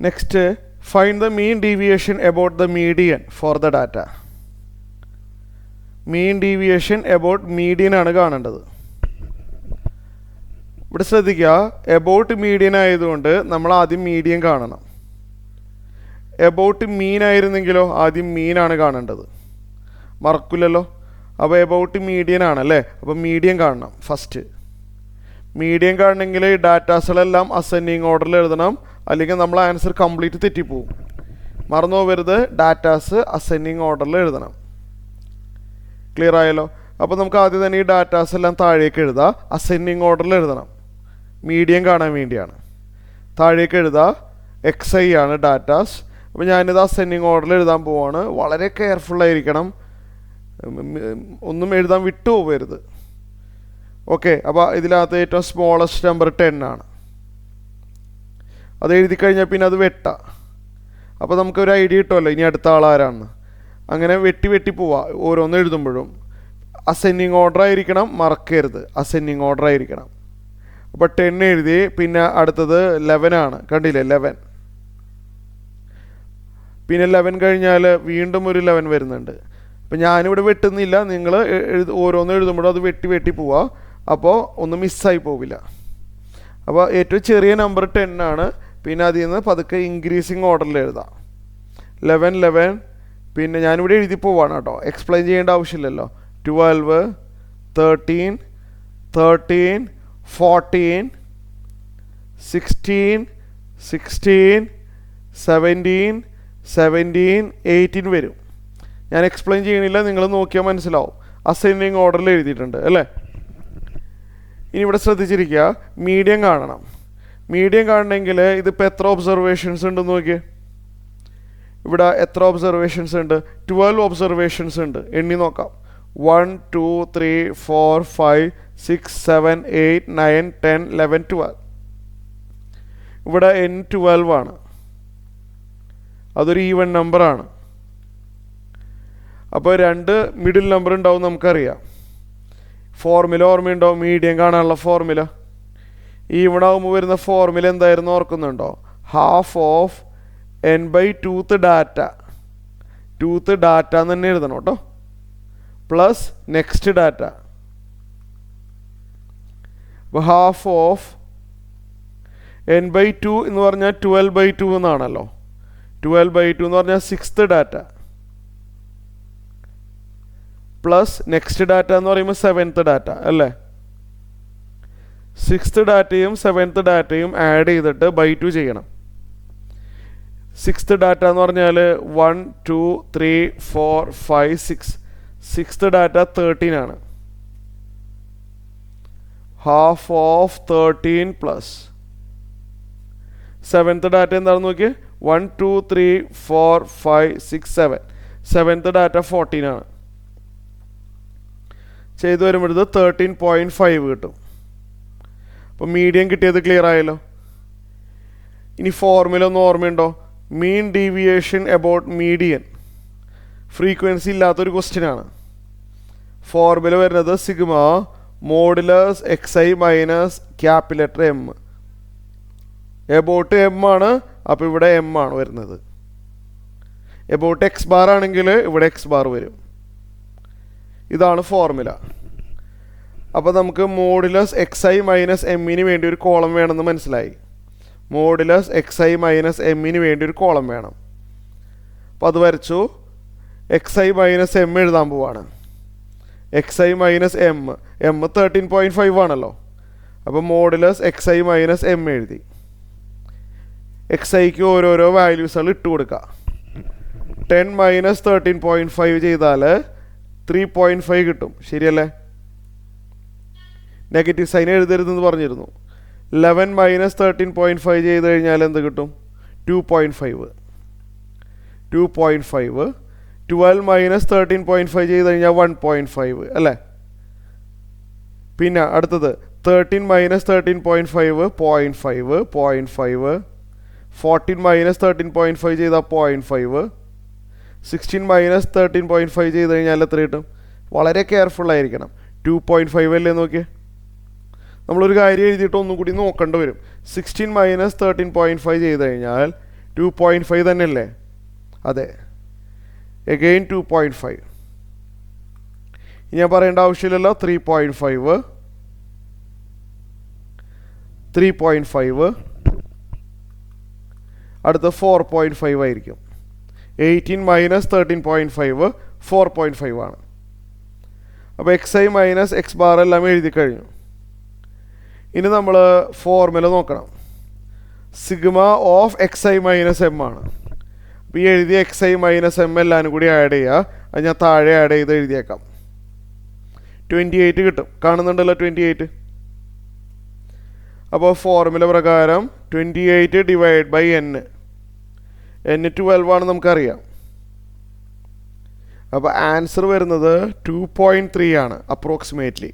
Next find the mean deviation about the median for the data. Mean deviation about median ആണ് കാണേണ്ടത്. ഇവിടെ ശ്രദ്ധിക്കുക, about median ആയതുകൊണ്ട് നമ്മൾ ആദ്യം മീഡിയൻ കാണണം. എബൌട്ട് മീൻ ആയിരുന്നെങ്കിലോ ആദ്യം മീനാണ് കാണേണ്ടത്, മറക്കില്ലല്ലോ. അപ്പോൾ എബൌട്ട് മീഡിയൻ ആണല്ലേ, അപ്പോൾ മീഡിയൻ കാണണം ഫസ്റ്റ്. മീഡിയൻ കാണണമെങ്കിൽ ഡാറ്റാസുകളെല്ലാം അസെൻഡിങ് ഓർഡറിൽ എഴുതണം, അല്ലെങ്കിൽ നമ്മൾ ആൻസർ കംപ്ലീറ്റ് തെറ്റിപ്പോവും. മറന്നു പോകരുത്, ഡാറ്റാസ് അസെൻഡിങ് ഓർഡറിൽ എഴുതണം. ക്ലിയർ ആയല്ലോ? അപ്പോൾ നമുക്ക് ആദ്യം തന്നെ ഈ ഡാറ്റാസ് എല്ലാം താഴേക്ക് എഴുതാം, അസെൻഡിങ് ഓർഡറിൽ എഴുതണം. മീഡിയൻ കാണാൻ വേണ്ടിയാണ്. താഴേക്ക് എഴുതുക, XI ആണ് ഡാറ്റാസ്. അപ്പോൾ ഞാനിത് അസെൻഡിങ് ഓർഡറിൽ എഴുതാൻ പോവാണ്. വളരെ കെയർഫുള്ളായിരിക്കണം, ഒന്നും എഴുതാൻ വിട്ടു പോകരുത്. ഓക്കെ, അപ്പോൾ ഇതിനകത്ത് ഏറ്റവും സ്മോളസ്റ്റ് നമ്പർ 10 ആണ്. അത് എഴുതി കഴിഞ്ഞാൽ പിന്നെ അത് വെട്ടാം. അപ്പോൾ നമുക്കൊരു ഐഡിയ കിട്ടുമല്ലോ ഇനി അടുത്ത ആളാരാണെന്ന്. അങ്ങനെ വെട്ടി വെട്ടി പോവാം ഓരോന്ന് എഴുതുമ്പോഴും. അസെൻഡിങ് ഓർഡർ ആയിരിക്കണം, മറക്കരുത്, അസെൻഡിങ് ഓർഡർ ആയിരിക്കണം. അപ്പോൾ 10 എഴുതി, പിന്നെ അടുത്തത് 11 ആണ്, കണ്ടില്ലേ 11. പിന്നെ 11 കഴിഞ്ഞാൽ വീണ്ടും ഒരു 11 വരുന്നുണ്ട്. അപ്പം ഞാനിവിടെ വെട്ടുന്നില്ല, നിങ്ങൾ ഓരോന്ന് എഴുതുമ്പോഴും അത് വെട്ടി വെട്ടി പോവുക, അപ്പോൾ ഒന്നും മിസ്സായി പോവില്ല. അപ്പോൾ ഏറ്റവും ചെറിയ നമ്പർ 10 ആണ്. പിന്നെ അതിൽ നിന്ന് പതുക്കെ ഇൻക്രീസിങ് ഓർഡറിൽ എഴുതാം. 11 11, പിന്നെ ഞാനിവിടെ എഴുതി പോവാണ് കേട്ടോ, എക്സ്പ്ലെയിൻ ചെയ്യേണ്ട ആവശ്യമില്ലല്ലോ. 12 13 13 14 16 16 17 17 18 വരും. ഞാൻ എക്സ്പ്ലെയിൻ ചെയ്യണില്ല, നിങ്ങൾ നോക്കിയാൽ മനസ്സിലാവും. അസെൻഡിങ് ഓർഡറിൽ എഴുതിയിട്ടുണ്ട് അല്ലേ. ഇനി ഇവിടെ ശ്രദ്ധിച്ചിരിക്കുക, മീഡിയൻ കാണണം. മീഡിയൻ കാണണമെങ്കിൽ ഇതിപ്പോൾ എത്ര ഒബ്സർവേഷൻസ് ഉണ്ടെന്ന് നോക്കിയേ. ഇവിടെ എത്ര ഒബ്സർവേഷൻസ് ഉണ്ട്? 12 ഒബ്സർവേഷൻസ് ഉണ്ട്. എണ്ണി നോക്കാം. 1 2 3 4 5 6 7 8 9 10 11 12. ഇവിടെ N12 ആണ്, അതൊരു ഈവൻ നമ്പറാണ്. അപ്പോൾ 2 മിഡിൽ നമ്പർ ഉണ്ടാവും നമുക്കറിയാം. ഫോർമുല ഓർമ്മയുണ്ടോ? മീഡിയൻ കാണാനുള്ള ഫോർമുല. ഈവൺ ആകുമ്പോൾ വരുന്ന ഫോർമുല എന്തായിരുന്നു ഓർക്കുന്നുണ്ടോ? Half of n/2th data. 2th data എന്ന് തന്നെ എഴുതണം കേട്ടോ, പ്ലസ് നെക്സ്റ്റ് ഡാറ്റ. അപ്പോൾ ഹാഫ് ഓഫ് n/2 എന്ന് പറഞ്ഞാൽ 12/2 എന്നാണല്ലോ. 12/2 എന്ന് പറഞ്ഞാൽ 6th data, plus next data എന്ന് പറയുമ്പോൾ 7th ഡാറ്റ അല്ലേ. 6th ഡാറ്റയും 7th ഡാറ്റയും ആഡ് ചെയ്തിട്ട് /2 ചെയ്യണം. 6th ഡാറ്റ എന്ന് പറഞ്ഞാൽ 1 2 3 4 5 6. 6th ഡാറ്റ 13 ആണ്. Half of 13 plus 7th data എന്താണെന്ന് നോക്കിയേ. 1 2 3 4 5 6 7. 7th ഡാറ്റ 14 ആണ്. ചെയ്തു വരുമ്പോഴത് 13.5 കിട്ടും. അപ്പോൾ മീഡിയൻ കിട്ടിയത് ക്ലിയർ ആയല്ലോ. ഇനി ഫോർമുല ഒന്ന് ഓർമ്മയുണ്ടോ? Mean deviation about median. Frequency ഇല്ലാത്തൊരു ക്വസ്റ്റ്യനാണ്. ഫോർമുല വരുന്നത് sigma modulus XI minus capital letter M. About M ആണ്, അപ്പോൾ ഇവിടെ M ആണ് വരുന്നത്. എബൌട്ട് X ബാർ ആണെങ്കിൽ ഇവിടെ X ബാർ വരും. ഇതാണ് ഫോർമുല. അപ്പോൾ നമുക്ക് മോഡുലസ് XI മൈനസ് എമ്മിന് വേണ്ടി ഒരു കോളം വേണമെന്ന് മനസ്സിലായി. മോഡുലസ് XI മൈനസ് എമ്മിന് വേണ്ടി ഒരു കോളം വേണം. അപ്പോൾ അത് വരച്ചു. XI മൈനസ് M എഴുതാൻ പോവാണ്. XI മൈനസ് M 13.5 ആണല്ലോ. അപ്പോൾ മോഡുലസ് XI മൈനസ് M എഴുതി. XIക്ക് ഓരോരോ വാല്യൂസുകൾ ഇട്ട് കൊടുക്കുക. 10 മൈനസ് 13.5 ചെയ്താൽ 3.5 കിട്ടും, ശരിയല്ലേ? നെഗറ്റീവ് സൈൻ എഴുതരുതെന്ന് പറഞ്ഞിരുന്നു. 11 മൈനസ് 13.5 ചെയ്ത് കഴിഞ്ഞാൽ എന്ത് കിട്ടും? 2.5. 2.5. 12 മൈനസ് 13.5 ചെയ്ത് കഴിഞ്ഞാൽ 1.5 അല്ലേ. പിന്നെ അടുത്തത് 13 മൈനസ് 13.5 0.5. 0.5. 14 മൈനസ് 13.5 ചെയ്താൽ 0.5. 16 മൈനസ് 13.5 ചെയ്ത് കഴിഞ്ഞാൽ എത്ര കിട്ടും? വളരെ കെയർഫുള്ളായിരിക്കണം. 2.5 അല്ലേ നോക്കിയേ. നമ്മളൊരു കാര്യം എഴുതിയിട്ട് ഒന്നും കൂടി നോക്കേണ്ടി വരും. 16 മൈനസ് 13.5 ചെയ്ത് കഴിഞ്ഞാൽ 2.5 തന്നെയല്ലേ? അതെ, എഗെയിൻ 2.5. ഞാൻ പറയേണ്ട ആവശ്യമില്ലല്ലോ. 3.5 അടുത്ത 4.5 ആയിരിക്കും. 18 മൈനസ് 13.5 4.5 ആണ്. അപ്പോൾ X I minus X bar എല്ലാം എഴുതി കഴിഞ്ഞു. ഇനി നമ്മൾ ഫോർമുല നോക്കണം. Sigma of X I minus M ആണ്. അപ്പോൾ ഈ എഴുതിയ എക്സ് ഐ മൈനസ് എം എല്ലാവരും കൂടി ആഡ് ചെയ്യുക. അത് ഞാൻ താഴെ ആഡ് ചെയ്ത് എഴുതിയേക്കാം. 28 കിട്ടും. കാണുന്നുണ്ടല്ലോ 28. അപ്പോൾ ഫോർമുല പ്രകാരം 28 ഡിവൈഡ് ബൈ n. n 12 ആണ് നമുക്കറിയാം. അപ്പോൾ ആൻസർ വരുന്നത് 2.3 ആണ് അപ്രോക്സിമേറ്റ്ലി.